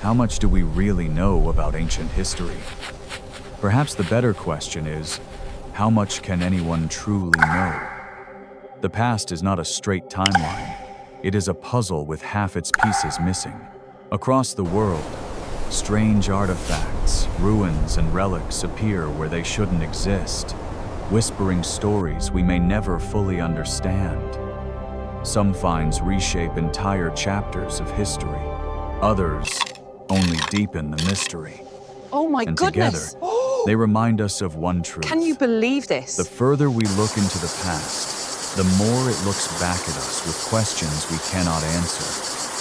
how much do we really know about ancient history? Perhaps the better question is, how much can anyone truly know? The past is not a straight timeline. It is a puzzle with half its pieces missing. Across the world, strange artifacts, ruins, and relics appear where they shouldn't exist, whispering stories we may never fully understand. Some finds reshape entire chapters of history. Others only deepen the mystery. Oh my And goodness! together, they remind us of one truth. Can you believe this? The further we look into the past, the more it looks back at us with questions we cannot answer.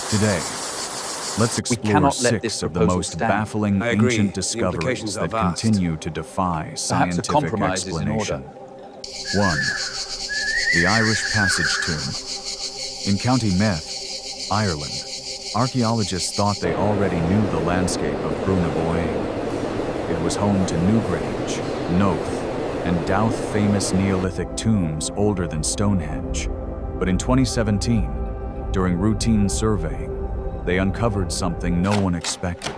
Today, let's explore 6 of the most baffling ancient discoveries that continue to defy scientific explanation. 1. The Irish Passage Tomb. In County Meath, Ireland, archaeologists thought they already knew the landscape of Brunavoy. It was home to Newgrange, Noath, and Douth, famous Neolithic tombs older than Stonehenge. But in 2017, during routine surveying, they uncovered something no one expected.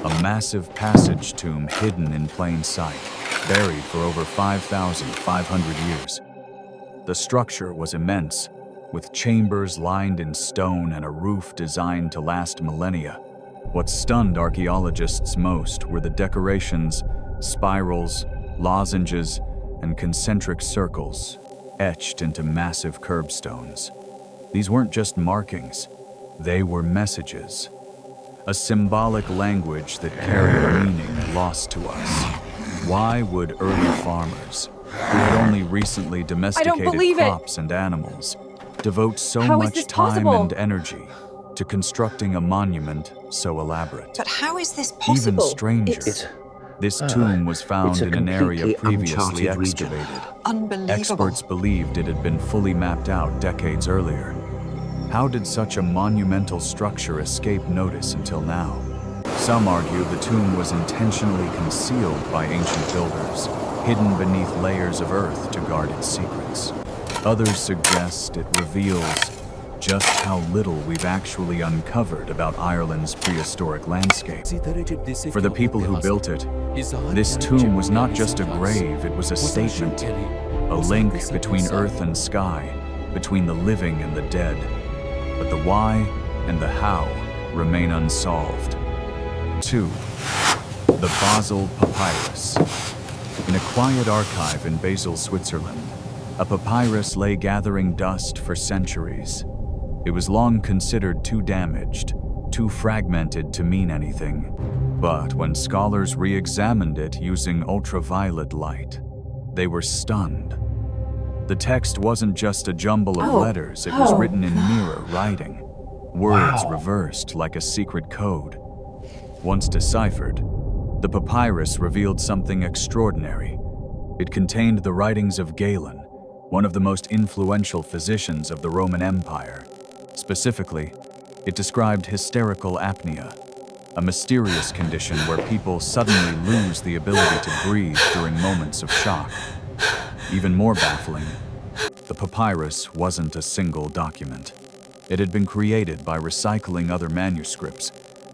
A massive passage tomb hidden in plain sight, buried for over 5,500 years. The structure was immense, with chambers lined in stone and a roof designed to last millennia. What stunned archaeologists most were the decorations, spirals, lozenges, and concentric circles etched into massive curbstones. These weren't just markings, they were messages. A symbolic language that carried meaning lost to us. Why would early farmers, who had only recently domesticated crops and animals, devote so much time and energy to constructing a monument so elaborate? But how is this possible? Even stranger, this tomb was found in an area previously excavated. Unbelievable. Experts believed it had been fully mapped out decades earlier. How did such a monumental structure escape notice until now? Some argue the tomb was intentionally concealed by ancient builders, hidden beneath layers of earth to guard its secrets. Others suggest it reveals just how little we've actually uncovered about Ireland's prehistoric landscape. For the people who built it, this tomb was not just a grave, it was a statement, a link between earth and sky, between the living and the dead. But the why and the how remain unsolved. 2. The Basel Papyrus. In a quiet archive in Basel, Switzerland, a papyrus lay gathering dust for centuries. It was long considered too damaged, too fragmented to mean anything. But when scholars re-examined it using ultraviolet light, they were stunned. The text wasn't just a jumble of letters, it was written in mirror writing, words reversed like a secret code. Once deciphered, the papyrus revealed something extraordinary. It contained the writings of Galen, one of the most influential physicians of the Roman Empire. Specifically, it described hysterical apnea, a mysterious condition where people suddenly lose the ability to breathe during moments of shock. Even more baffling, the papyrus wasn't a single document. It had been created by recycling other manuscripts,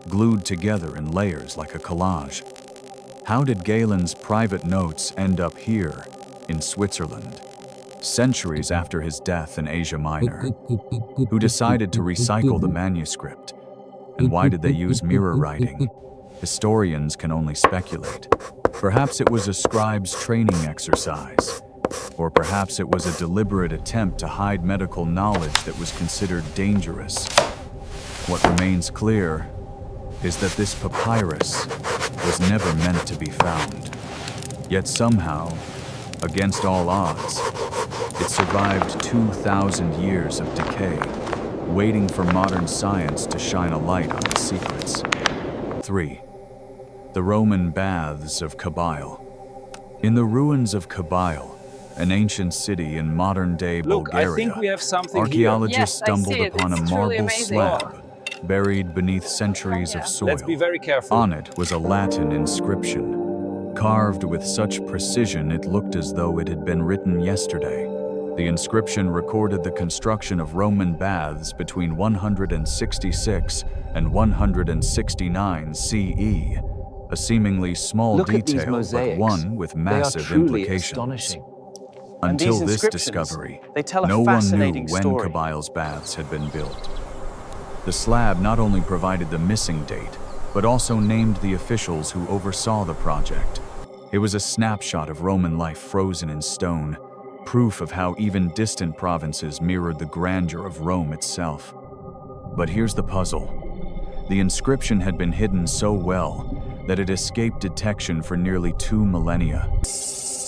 glued together in layers like a collage. How did Galen's private notes end up here, in Switzerland, centuries after his death in Asia Minor? Who decided to recycle the manuscript? And why did they use mirror writing? Historians can only speculate. Perhaps it was a scribe's training exercise, or perhaps it was a deliberate attempt to hide medical knowledge that was considered dangerous. What remains clear is that this papyrus was never meant to be found. Yet somehow, against all odds, it survived 2,000 years of decay, waiting for modern science to shine a light on its secrets. 3. The Roman Baths of Kabyle. In the ruins of Kabyle, an ancient city in modern-day Bulgaria, I think we have something archaeologists here. Yes, I see stumbled it. upon It's a truly marble amazing. slab buried beneath centuries of soil. Let's be very careful. On it was a Latin inscription, carved with such precision it looked as though it had been written yesterday. The inscription recorded the construction of Roman baths between 166 and 169 CE, a seemingly small Look at these detail, but mosaics. one with They are massive truly implications. astonishing. And Until these this inscriptions, discovery, they tell a no one knew fascinating when story. Kabyle's baths had been built. The slab not only provided the missing date, but also named the officials who oversaw the project. It was a snapshot of Roman life frozen in stone, proof of how even distant provinces mirrored the grandeur of Rome itself. But here's the puzzle. The inscription had been hidden so well that it escaped detection for nearly 2 millennia.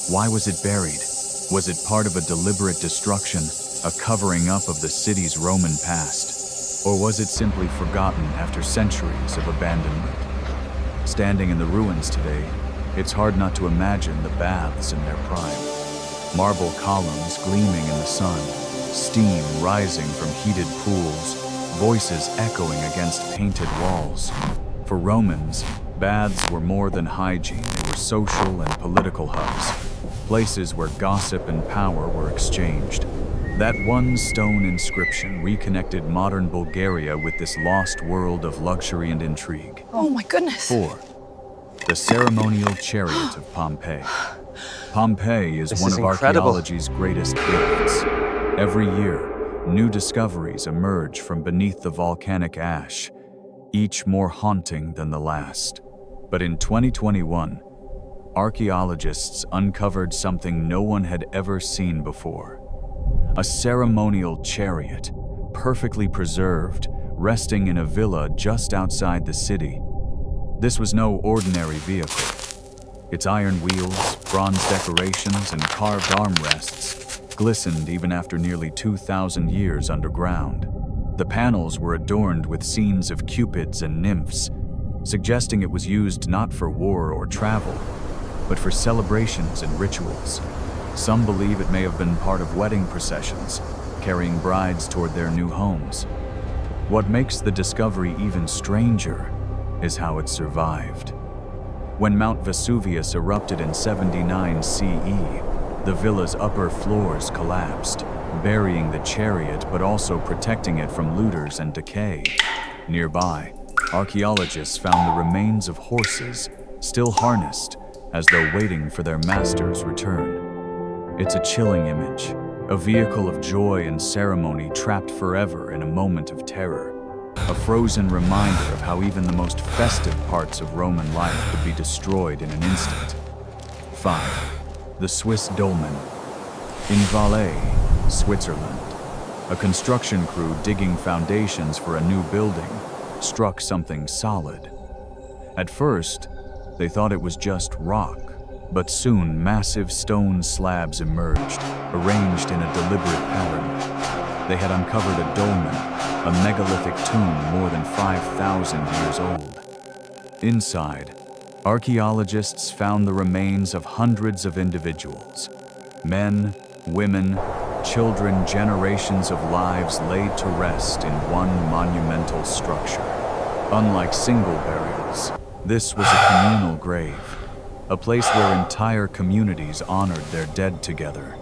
Why was it buried? Was it part of a deliberate destruction, a covering up of the city's Roman past? Or was it simply forgotten after centuries of abandonment? Standing in the ruins today, it's hard not to imagine the baths in their prime. Marble columns gleaming in the sun, steam rising from heated pools, voices echoing against painted walls. For Romans, baths were more than hygiene, they were social and political hubs, places where gossip and power were exchanged. That one stone inscription reconnected modern Bulgaria with this lost world of luxury and intrigue. Oh my goodness. 4. The Ceremonial Chariot of Pompeii. Pompeii is This one is of incredible. archaeology's greatest gifts. Every year, new discoveries emerge from beneath the volcanic ash, each more haunting than the last. But in 2021, archaeologists uncovered something no one had ever seen before. A ceremonial chariot, perfectly preserved, resting in a villa just outside the city. This was no ordinary vehicle. Its iron wheels, bronze decorations, and carved armrests glistened even after nearly 2,000 years underground. The panels were adorned with scenes of cupids and nymphs, suggesting it was used not for war or travel, but for celebrations and rituals. Some believe it may have been part of wedding processions, carrying brides toward their new homes. What makes the discovery even stranger is how it survived. When Mount Vesuvius erupted in 79 CE, the villa's upper floors collapsed, burying the chariot but also protecting it from looters and decay. Nearby, archaeologists found the remains of horses, still harnessed, as though waiting for their master's return. It's a chilling image, a vehicle of joy and ceremony trapped forever in a moment of terror. A frozen reminder of how even the most festive parts of Roman life could be destroyed in an instant. 5. The Swiss Dolmen. In Valais, Switzerland, a construction crew digging foundations for a new building struck something solid. At first, they thought it was just rock, but soon massive stone slabs emerged, arranged in a deliberate pattern. They had uncovered a dolmen, a megalithic tomb more than 5,000 years old. Inside, archaeologists found the remains of hundreds of individuals. Men, women, children, generations of lives laid to rest in one monumental structure. Unlike single burials, this was a communal grave, a place where entire communities honored their dead together.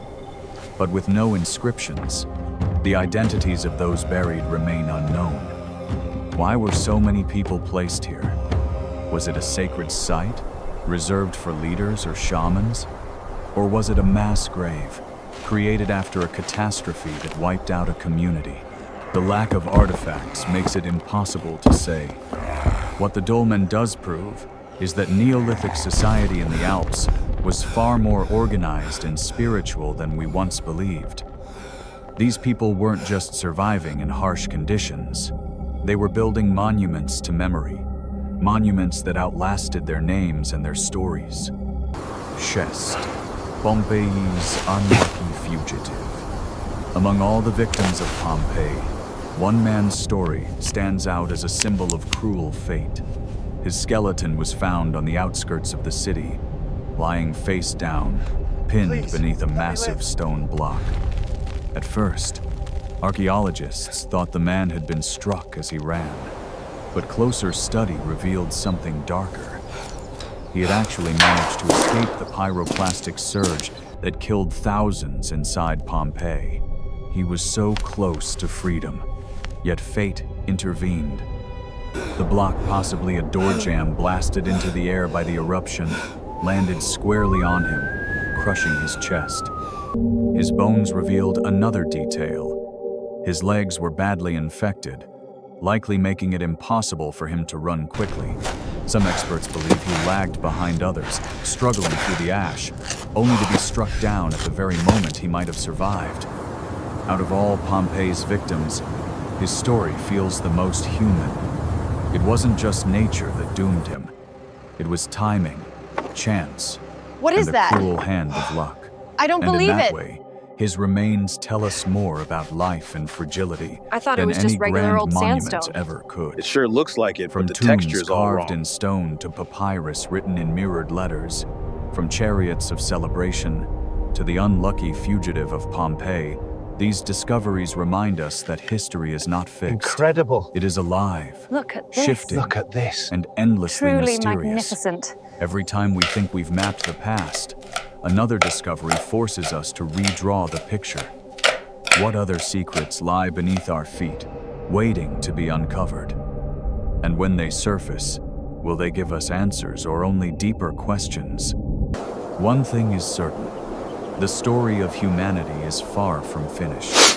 But with no inscriptions, the identities of those buried remain unknown. Why were so many people placed here? Was it a sacred site, reserved for leaders or shamans? Or was it a mass grave, created after a catastrophe that wiped out a community? The lack of artifacts makes it impossible to say. What the dolmen does prove is that Neolithic society in the Alps was far more organized and spiritual than we once believed. These people weren't just surviving in harsh conditions. They were building monuments to memory, monuments that outlasted their names and their stories. Chest, Pompeii's unlucky fugitive. Among all the victims of Pompeii, one man's story stands out as a symbol of cruel fate. His skeleton was found on the outskirts of the city, lying face down, pinned beneath a massive stone block. At first, archaeologists thought the man had been struck as he ran, but closer study revealed something darker. He had actually managed to escape the pyroclastic surge that killed thousands inside Pompeii. He was so close to freedom, yet fate intervened. The block, possibly a door jamb blasted into the air by the eruption, landed squarely on him, crushing his chest. His bones revealed another detail. His legs were badly infected, likely making it impossible for him to run quickly. Some experts believe he lagged behind others, struggling through the ash, only to be struck down at the very moment he might have survived. Out of all Pompeii's victims, his story feels the most human. It wasn't just nature that doomed him. It was timing, chance, What is and that? a cruel hand of luck. I don't And believe in that it. way, his remains tell us more about life and fragility I thought it than was just any regular grand old monuments sandstone. ever could. It sure looks like it, From but the tombs texture's all carved wrong. in stone to papyrus written in mirrored letters, from chariots of celebration to the unlucky fugitive of Pompeii, these discoveries remind us that history is not fixed. Incredible. It is alive, Look at this. shifting, Look at this. and endlessly Truly mysterious. magnificent. Every time we think we've mapped the past, another discovery forces us to redraw the picture. What other secrets lie beneath our feet, waiting to be uncovered? And when they surface, will they give us answers or only deeper questions? One thing is certain: the story of humanity is far from finished.